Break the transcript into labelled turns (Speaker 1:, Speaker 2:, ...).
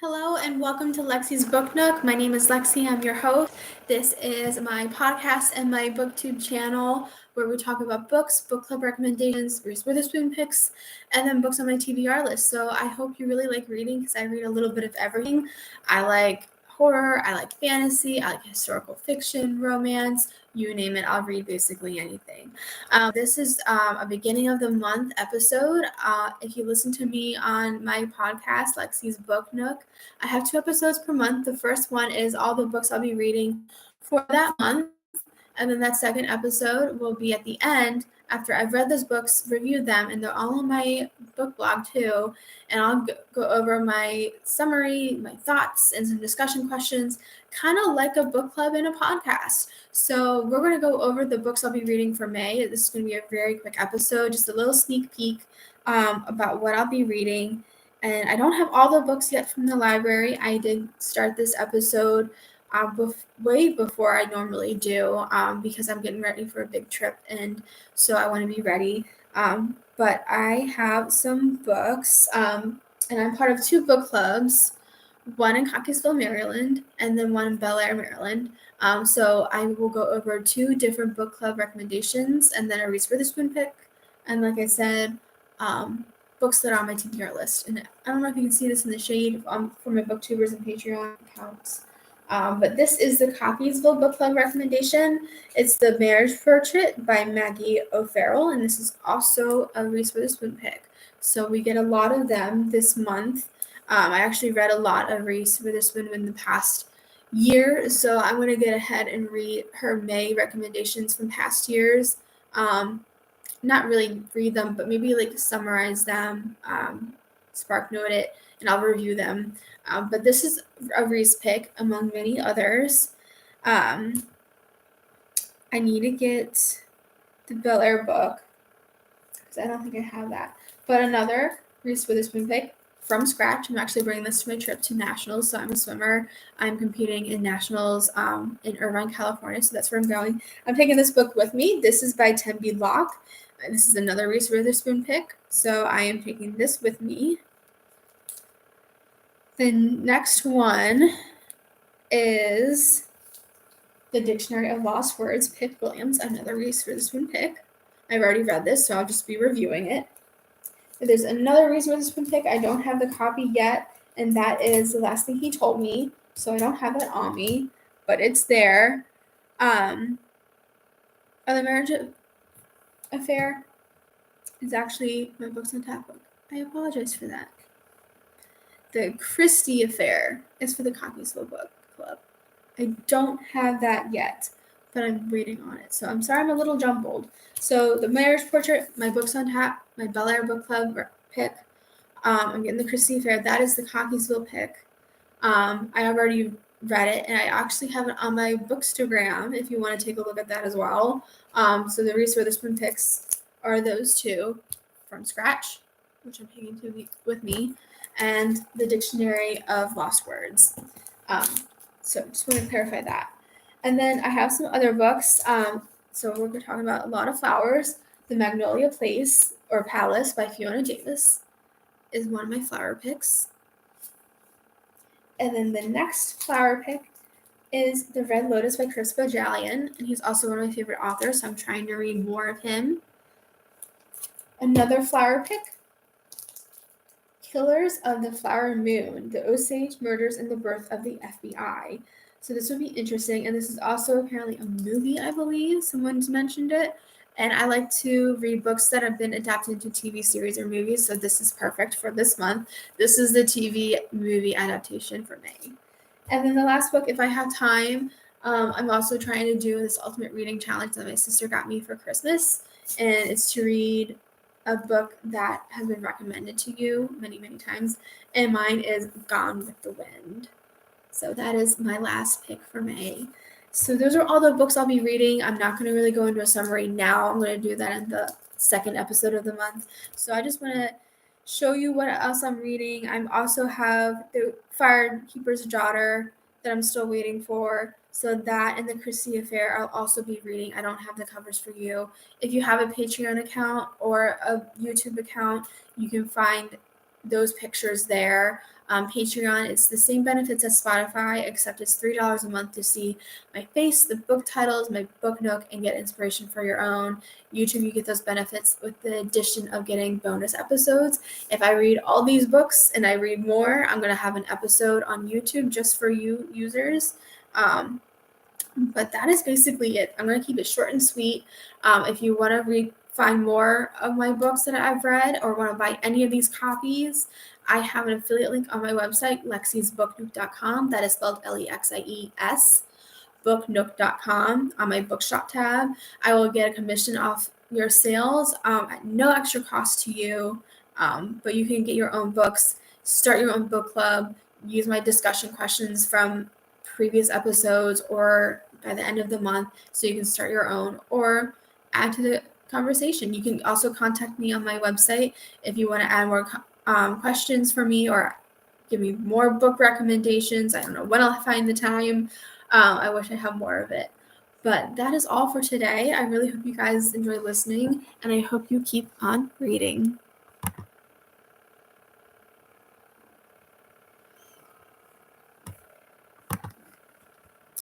Speaker 1: Hello and welcome to Lexi's Book Nook. My name is Lexi. I'm your host. This is my podcast and my booktube channel where we talk about books, book club recommendations, Reese Witherspoon picks, and then books on my TBR list. So I hope you really like reading because I read a little bit of everything. I like horror, I like fantasy, I like historical fiction, romance, you name it, I'll read basically anything. This is a beginning of the month episode. If you listen to me on my podcast, Lexi's Book Nook, I have 2 episodes per month. The first one is all the books I'll be reading for that month. And then that second episode will be at the end after I've read those books, reviewed them, and they're all on my book blog too. And I'll go over my summary, my thoughts, and some discussion questions, kind of like a book club in a podcast. So we're going to go over the books I'll be reading for May. This is going to be a very quick episode, just a little sneak peek about what I'll be reading. And I don't have all the books yet from the library. I did start this episode way before I normally do because I'm getting ready for a big trip, and so I want to be ready. But I have some books, and I'm part of 2 book clubs, one in Cockeysville, Maryland, and then one in Bel Air, Maryland. So I will go over 2 different book club recommendations and then a Reese Witherspoon pick. And like I said, books that are on my TBR list. And I don't know if you can see this in the shade for my booktubers and Patreon accounts. But this is the Cockeysville Book Club recommendation. It's The Marriage Portrait by Maggie O'Farrell, and this is also a Reese Witherspoon pick. So we get a lot of them this month. I actually read a lot of Reese Witherspoon in the past year, so I'm going to get ahead and read her May recommendations from past years. Not really read them, but maybe like summarize them, spark note it, and I'll review them. But this is a Reese pick among many others. I need to get the Bel Air book because I don't think I have that. But another Reese Witherspoon pick from scratch. I'm actually bringing this to my trip to nationals. So I'm a swimmer. I'm competing in nationals in Irvine, California. So that's where I'm going. I'm taking this book with me. This is by Tembi Locke. This is another Reese Witherspoon pick. So I am taking this with me. The next one is The Dictionary of Lost Words, Pick Williams, another Reese Witherspoon pick. I've already read this, so I'll just be reviewing it. There's another Reese Witherspoon pick. I don't have the copy yet, and that is The Last Thing He Told Me, so I don't have that on me, but it's there. The Marriage Affair is actually my Books on Tap book. I apologize for that. The Christie Affair is for the Cockeysville Book Club. I don't have that yet, but I'm waiting on it. So I'm sorry I'm a little jumbled. So The Marriage Portrait, my Books on Tap, my Bel Air Book Club pick. I'm getting the Christie Affair. That is the Cockeysville pick. I already read it, and I actually have it on my Bookstagram if you want to take a look at that as well. So the Reese Witherspoon picks are those 2 from scratch, which I'm taking with me, and the Dictionary of Lost Words. So just want to clarify that. And then I have some other books. So we're talking about A Lot of Flowers. The Magnolia Place or Palace by Fiona Davis is one of my flower picks. And then the next flower pick is The Red Lotus by Chris Bohjalian, and he's also one of my favorite authors, so I'm trying to read more of him. Another flower pick, Killers of the Flower Moon, The Osage Murders and the Birth of the FBI. So this would be interesting, and this is also apparently a movie, I believe. Someone's mentioned it. And I like to read books that have been adapted into TV series or movies, so this is perfect for this month. This is the TV movie adaptation for May. And then the last book, if I have time, I'm also trying to do this ultimate reading challenge that my sister got me for Christmas, and it's to read a book that has been recommended to you many, many times, and mine is Gone with the Wind. So that is my last pick for May. So those are all the books I'll be reading. I'm not going to really go into a summary now. I'm going to do that in the second episode of the month. So I just want to show you what else I'm reading. I also have The Firekeeper's Daughter that I'm still waiting for. So that and The Christie Affair I'll also be reading. I don't have the covers for you. If you have a Patreon account or a YouTube account, you can find those pictures there. Patreon, it's the same benefits as Spotify, except it's $3 a month to see my face, the book titles, my book nook, and get inspiration for your own. YouTube, you get those benefits with the addition of getting bonus episodes. If I read all these books and I read more, I'm going to have an episode on YouTube just for you users. But that is basically it. I'm going to keep it short and sweet. If you want to find more of my books that I've read or want to buy any of these copies, I have an affiliate link on my website, lexiesbooknook.com. That is spelled Lexies, booknook.com. On my bookshop tab, I will get a commission off your sales at no extra cost to you. But you can get your own books, start your own book club, use my discussion questions from previous episodes or by the end of the month so you can start your own or add to the conversation. You can also contact me on my website if you want to add more questions for me or give me more book recommendations. I don't know when I'll find the time. I wish I had more of it. But that is all for today. I really hope you guys enjoy listening, and I hope you keep on reading.